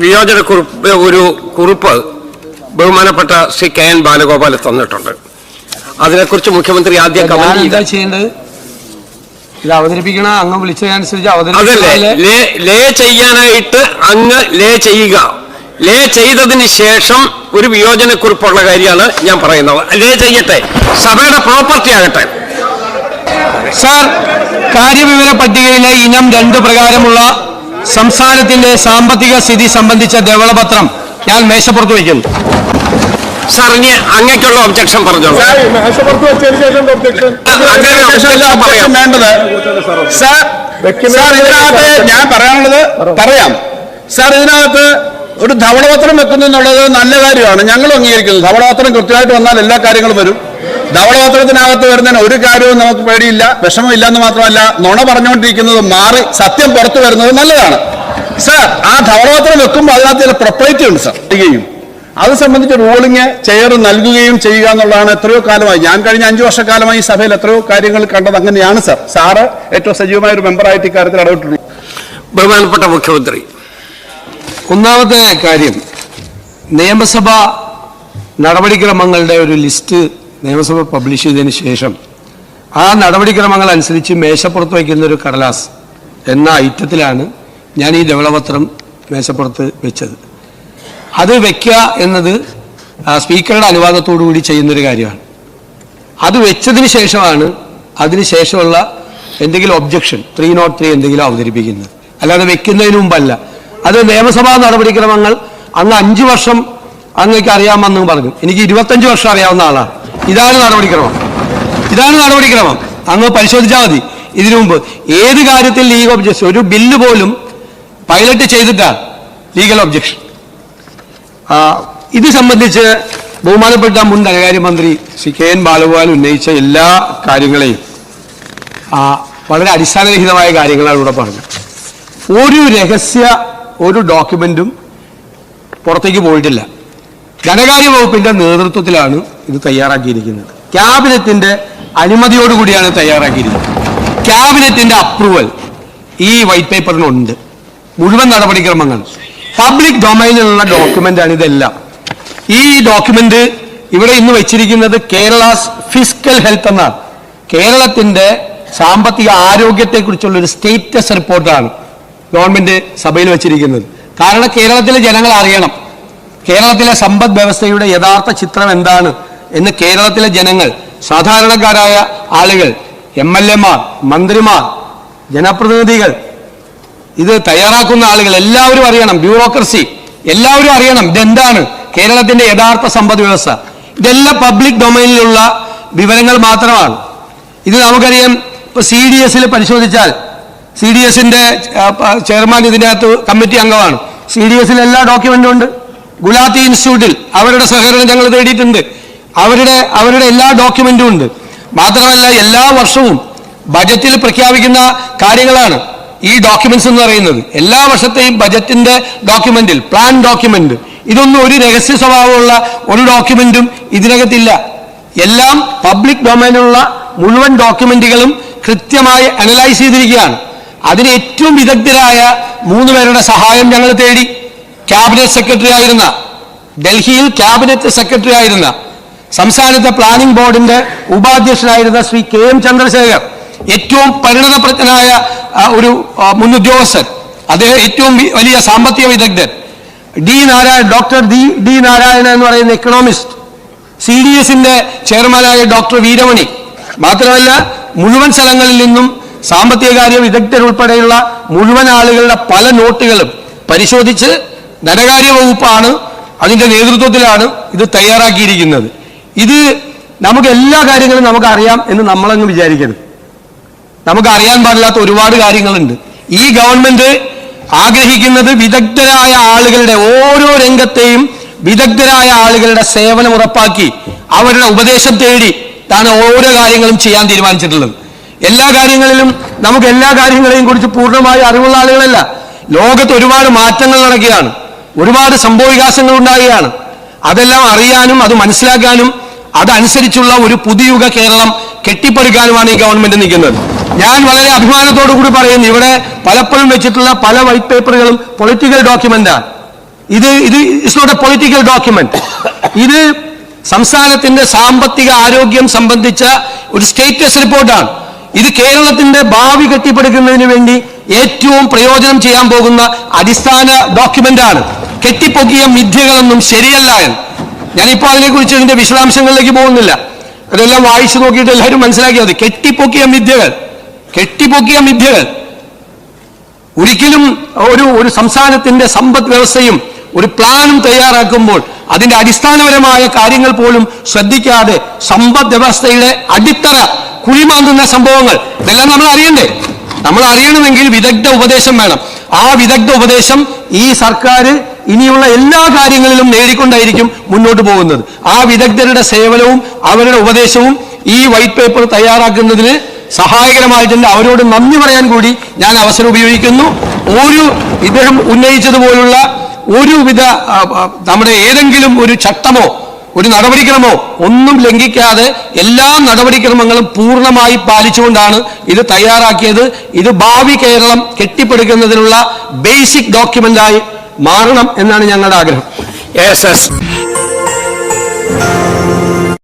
വിയോജനക്കുറിപ്പ് ഒരു കുറിപ്പ് ബഹുമാനപ്പെട്ട ശ്രീ കെ എൻ ബാലഗോപാൽ തന്നിട്ടുണ്ട്. അതിനെക്കുറിച്ച് മുഖ്യമന്ത്രി ആദ്യം എന്താ ചെയ്യേണ്ടത്? ഇത് അവതരിപ്പിക്കണ അങ്ങ് വിളിച്ചതനുസരിച്ച് അതല്ലേ ലേ ചെയ്യാനായിട്ട് അങ്ങ് ലേ ചെയ്യുക. ലേ ചെയ്തതിന് ശേഷം ഒരു വിയോജനക്കുറിപ്പുള്ള കാര്യമാണ് ഞാൻ പറയുന്നത്. ലേ ചെയ്യട്ടെ, സഭയുടെ പ്രോപ്പർട്ടി ആകട്ടെ. സാർ, കാര്യവിവര പട്ടികയിലെ ഇനം 2 പ്രകാരമുള്ള സംസ്ഥാനത്തിന്റെ സാമ്പത്തിക സ്ഥിതി സംബന്ധിച്ച ധവളപത്രം ഞാൻ മേശപ്പുറത്ത് വയ്ക്കുന്നു. സാർ, ഇനി അങ്ങേക്കുള്ള ഒബ്ജക്ഷൻ പറഞ്ഞോളൂ. ഇതിനകത്ത് ഞാൻ പറയാനുള്ളത് പറയാം. സാർ, ഇതിനകത്ത് ഒരു ധവളപത്രം വെക്കുന്നുള്ളത് നല്ല കാര്യമാണ്, ഞങ്ങൾ അംഗീകരിക്കുന്നു. ധവളപത്രം കൃത്യമായിട്ട് വന്നാൽ എല്ലാ കാര്യങ്ങളും വരും. ധവളപത്രത്തിനകത്ത് വരുന്നതിന് ഒരു കാര്യവും നമുക്ക് പേടിയില്ല, വിഷമമില്ല എന്ന് മാത്രമല്ല, നുണ പറഞ്ഞുകൊണ്ടിരിക്കുന്നത് മാറി സത്യം പുറത്തു വരുന്നത് നല്ലതാണ്. സാർ, ആ ധവളപത്രം വെക്കുമ്പോൾ അതിനകത്ത് ചില പ്രൊപ്പറേറ്റി ഉണ്ട് സാർ. അത് സംബന്ധിച്ച് റൂളിംഗ് ചെയർ നൽകുകയും ചെയ്യുക എന്നുള്ളതാണ്. എത്രയോ കാലമായി, ഞാൻ കഴിഞ്ഞ 5 വർഷക്കാലമായി ഈ സഭയിൽ എത്രയോ കാര്യങ്ങൾ കണ്ടത് അങ്ങനെയാണ് സാർ. സാറ് ഏറ്റവും സജീവമായ ഒരു മെമ്പറായിട്ട് ഇക്കാര്യത്തിൽ ഇടപെട്ടിട്ടുണ്ട്. ബഹുമാനപ്പെട്ട മുഖ്യമന്ത്രി, ഒന്നാമത്തെ കാര്യം, നിയമസഭ നടപടിക്രമങ്ങളുടെ ഒരു ലിസ്റ്റ് നിയമസഭ പബ്ലിഷ് ചെയ്തതിന് ശേഷം ആ നടപടിക്രമങ്ങൾ അനുസരിച്ച് മേശപ്പുറത്ത് വയ്ക്കുന്ന ഒരു കടലാസ് എന്ന ഐറ്റത്തിലാണ് ഞാൻ ഈ ധവളപത്രം മേശപ്പുറത്ത് വെച്ചത്. അത് വെക്കുക എന്നത് സ്പീക്കറുടെ അനുവാദത്തോടു കൂടി ചെയ്യുന്നൊരു കാര്യമാണ്. അത് വെച്ചതിന് ശേഷമാണ് അതിനുശേഷമുള്ള എന്തെങ്കിലും ഒബ്ജക്ഷൻ 303 എന്തെങ്കിലും അവതരിപ്പിക്കുന്നത്, അല്ലാതെ വെക്കുന്നതിന് മുമ്പല്ല. അത് നിയമസഭാ നടപടിക്രമങ്ങൾ അങ്ങ് 5 വർഷം അങ്ങേക്ക് അറിയാമെന്ന് പറഞ്ഞു, എനിക്ക് 25 വർഷം അറിയാവുന്ന ആളാണ്. ഇതാണ് നടപടിക്രമം. അങ്ങ് പരിശോധിച്ചാൽ മതി. ഇതിനു മുമ്പ് ഏത് കാര്യത്തിൽ ലീഗൽ ഒബ്ജക്ഷൻ, ഒരു ബില്ല് പോലും പൈലറ്റ് ചെയ്തിട്ടാണ് ലീഗൽ ഒബ്ജക്ഷൻ. ഇത് സംബന്ധിച്ച് ബഹുമാനപ്പെട്ട മുൻ ധനകാര്യമന്ത്രി ശ്രീ കെ എൻ ബാലഗോപാൽ ഉന്നയിച്ച എല്ലാ കാര്യങ്ങളെയും വളരെ അടിസ്ഥാനരഹിതമായ കാര്യങ്ങളാണ് ഇവിടെ പറഞ്ഞത്. ഒരു ഡോക്യുമെന്റും പുറത്തേക്ക് പോയിട്ടില്ല. ധനകാര്യ വകുപ്പിന്റെ നേതൃത്വത്തിലാണ് ഇത് തയ്യാറാക്കിയിരിക്കുന്നത്. ക്യാബിനറ്റിന്റെ അനുമതിയോടുകൂടിയാണ് തയ്യാറാക്കിയിരിക്കുന്നത്. ക്യാബിനറ്റിന്റെ അപ്രൂവൽ ഈ വൈറ്റ് പേപ്പറിനുണ്ട്. മുഴുവൻ നടപടിക്രമങ്ങൾ പബ്ലിക് ഡൊമൈനിലുള്ള ഡോക്യുമെന്റാണ് ഇതെല്ലാം. ഈ ഡോക്യുമെന്റ് ഇവിടെ ഇന്ന് വെച്ചിരിക്കുന്നത് കേരളാസ് ഫിസ്ക്കൽ ഹെൽത്ത് എന്നാണ്. കേരളത്തിന്റെ സാമ്പത്തിക ആരോഗ്യത്തെക്കുറിച്ചുള്ള ഒരു സ്റ്റേറ്റസ് റിപ്പോർട്ടാണ് ഗവൺമെന്റ് സഭയിൽ വെച്ചിരിക്കുന്നത്. കാരണം കേരളത്തിലെ ജനങ്ങൾ അറിയണം, കേരളത്തിലെ സമ്പദ് വ്യവസ്ഥയുടെ യഥാർത്ഥ ചിത്രം എന്താണ് എന്ന് കേരളത്തിലെ ജനങ്ങൾ, സാധാരണക്കാരായ ആളുകൾ, MLA-മാർ, മന്ത്രിമാർ, ജനപ്രതിനിധികൾ, ഇത് തയ്യാറാക്കുന്ന ആളുകൾ എല്ലാവരും അറിയണം. ബ്യൂറോക്രസി എല്ലാവരും അറിയണം ഇതെന്താണ് കേരളത്തിന്റെ യഥാർത്ഥ സമ്പദ് വ്യവസ്ഥ. ഇതെല്ലാം പബ്ലിക് ഡൊമൈനിലുള്ള വിവരങ്ങൾ മാത്രമാണ്. ഇത് നമുക്കറിയാം. ഇപ്പൊ CDS-ൽ പരിശോധിച്ചാൽ CDS-ന്റെ ചെയർമാൻ ഇതിനകത്ത് കമ്മിറ്റി അംഗമാണ്. CDS-ൽ എല്ലാ ഡോക്യുമെന്റും ഉണ്ട്. ഗുലാത്തി ഇൻസ്റ്റിറ്റ്യൂട്ടിൽ അവരുടെ സഹകരണം ഞങ്ങൾ തേടിയിട്ടുണ്ട്. അവരുടെ എല്ലാ ഡോക്യുമെന്റും ഉണ്ട്. മാത്രമല്ല, എല്ലാ വർഷവും ബജറ്റിൽ പ്രഖ്യാപിക്കുന്ന കാര്യങ്ങളാണ് ഈ ഡോക്യുമെന്റ്സ് എന്ന് പറയുന്നത്. എല്ലാ വർഷത്തെയും ബജറ്റിന്റെ ഡോക്യുമെന്റിൽ, പ്ലാൻ ഡോക്യുമെന്റ്, ഇതൊന്നും ഒരു രഹസ്യ സ്വഭാവമുള്ള ഒരു ഡോക്യുമെന്റും ഇതിനകത്തില്ല. എല്ലാം പബ്ലിക് ഡൊമൈനിലുള്ള മുഴുവൻ ഡോക്യുമെന്റുകളും കൃത്യമായി അനലൈസ് ചെയ്തിരിക്കുകയാണ്. അതിന് ഏറ്റവും വിദഗ്ധരായ 3 പേരുടെ സഹായം ഞങ്ങൾ തേടി. ക്യാബിനറ്റ് സെക്രട്ടറി ആയിരുന്ന, ഡൽഹിയിൽ ക്യാബിനറ്റ് സെക്രട്ടറി ആയിരുന്ന, സംസ്ഥാനത്തെ പ്ലാനിംഗ് ബോർഡിന്റെ ഉപാധ്യക്ഷനായിരുന്ന ശ്രീ KM ചന്ദ്രശേഖർ, ഏറ്റവും പരിണതപ്രജ്ഞനായ ഒരു മുൻ ഉദ്യോഗസ്ഥൻ, അദ്ദേഹം ഏറ്റവും വലിയ സാമ്പത്തിക വിദഗ്ധൻ, ഡോക്ടർ ഡി നാരായണ എന്ന് പറയുന്ന എക്കണോമിസ്റ്റ്, CDS-ന്റെ ചെയർമാനായ ഡോക്ടർ വീരമണി, മാത്രമല്ല മുഴുവൻ സ്ഥലങ്ങളിൽ നിന്നും സാമ്പത്തിക കാര്യ വിദഗ്ധരുൾപ്പെടെയുള്ള മുഴുവൻ ആളുകളുടെ പല നോട്ടുകളും പരിശോധിച്ച് ധനകാര്യ വകുപ്പാണ് അതിന്റെ നേതൃത്വത്തിലാണ് ഇത് തയ്യാറാക്കിയിരിക്കുന്നത്. ഇത് നമുക്ക് എല്ലാ കാര്യങ്ങളും നമുക്കറിയാം എന്ന് നമ്മളങ്ങ് വിചാരിക്കരുത്. നമുക്ക് അറിയാൻ പാടില്ലാത്ത ഒരുപാട് കാര്യങ്ങളുണ്ട്. ഈ ഗവൺമെന്റ് ആഗ്രഹിക്കുന്നത് വിദഗ്ധരായ ആളുകളുടെ, ഓരോ രംഗത്തെയും വിദഗ്ധരായ ആളുകളുടെ സേവനം ഉറപ്പാക്കി അവരുടെ ഉപദേശം തേടി ാണ് ഓരോ കാര്യങ്ങളും ചെയ്യാൻ തീരുമാനിച്ചിട്ടുള്ളത്. എല്ലാ കാര്യങ്ങളിലും നമുക്ക് എല്ലാ കാര്യങ്ങളെയും കുറിച്ച് പൂർണ്ണമായി അറിവുള്ള ആളുകളല്ല. ലോകത്ത് ഒരുപാട് മാറ്റങ്ങൾ നടക്കുകയാണ്, ഒരുപാട് സംഭവവികാസങ്ങൾ ഉണ്ടാകുകയാണ്. അതെല്ലാം അറിയാനും അത് മനസ്സിലാക്കാനും അതനുസരിച്ചുള്ള ഒരു പുതുയുഗ കേരളം കെട്ടിപ്പടുക്കാനുമാണ് ഈ ഗവൺമെന്റ് നിൽക്കുന്നത്. ഞാൻ വളരെ അഭിമാനത്തോടു കൂടി പറയുന്നു, ഇവിടെ പലപ്പോഴും വെച്ചിട്ടുള്ള പല വൈറ്റ് പേപ്പറുകളും പൊളിറ്റിക്കൽ ഡോക്യുമെന്റാണ്. ഇത് it's not a political document. ഇത് സംസ്ഥാനത്തിന്റെ സാമ്പത്തിക ആരോഗ്യം സംബന്ധിച്ച ഒരു സ്റ്റേറ്റസ് റിപ്പോർട്ടാണ്. ഇത് കേരളത്തിന്റെ ഭാവി കെട്ടിപ്പടുക്കുന്നതിന് വേണ്ടി ഏറ്റവും പ്രയോജനം ചെയ്യാൻ പോകുന്ന അടിസ്ഥാന ഡോക്യുമെന്റ് ആണ്. കെട്ടിപ്പൊക്കിയ മിഥ്യകളൊന്നും ശരിയല്ല എന്ന് ഞാനിപ്പോ അതിനെക്കുറിച്ച് ഇതിന്റെ വിശദാംശങ്ങളിലേക്ക് പോകുന്നില്ല. അതെല്ലാം വായിച്ചു നോക്കിയിട്ട് എല്ലാവരും മനസ്സിലാക്കിയാൽ മതി. കെട്ടിപ്പൊക്കിയ മിഥ്യകൾ ഒരിക്കലും ഒരു സംസ്ഥാനത്തിന്റെ സമ്പദ് വ്യവസ്ഥയും ഒരു പ്ലാനും തയ്യാറാക്കുമ്പോൾ അതിന്റെ അടിസ്ഥാനപരമായ കാര്യങ്ങൾ പോലും ശ്രദ്ധിക്കാതെ സമ്പദ് വ്യവസ്ഥയുടെ അടിത്തറ കുഴിമാന്തുന്ന സംഭവങ്ങൾ ഇതെല്ലാം നമ്മൾ അറിയണ്ടേ? നമ്മൾ അറിയണമെങ്കിൽ വിദഗ്ധ ഉപദേശം വേണം. ആ വിദഗ്ധ ഉപദേശം ഈ സർക്കാർ ഇനിയുള്ള എല്ലാ കാര്യങ്ങളിലും നേടിക്കൊണ്ടായിരിക്കും മുന്നോട്ട് പോകുന്നത്. ആ വിദഗ്ധരുടെ സേവനവും അവരുടെ ഉപദേശവും ഈ വൈറ്റ് പേപ്പർ തയ്യാറാക്കുന്നതിന് സഹായകരമായിട്ടുണ്ട്. അവരോട് നന്ദി പറയാൻ കൂടി ഞാൻ അവസരം ഉപയോഗിക്കുന്നു. ഇദ്ദേഹം ഉന്നയിച്ചതുപോലുള്ള ഒരുവിധ നമ്മുടെ ഏതെങ്കിലും ഒരു ചട്ടമോ ഒരു നടപടിക്രമോ ഒന്നും ലംഘിക്കാതെ എല്ലാ നടപടിക്രമങ്ങളും പൂർണ്ണമായി പാലിച്ചുകൊണ്ടാണ് ഇത് തയ്യാറാക്കിയത്. ഇത് ഭാവി കേരളം കെട്ടിപ്പടുക്കുന്നതിനുള്ള ബേസിക് ഡോക്യുമെന്റായി മാറണം എന്നാണ് ഞങ്ങളുടെ ആഗ്രഹം. Yes.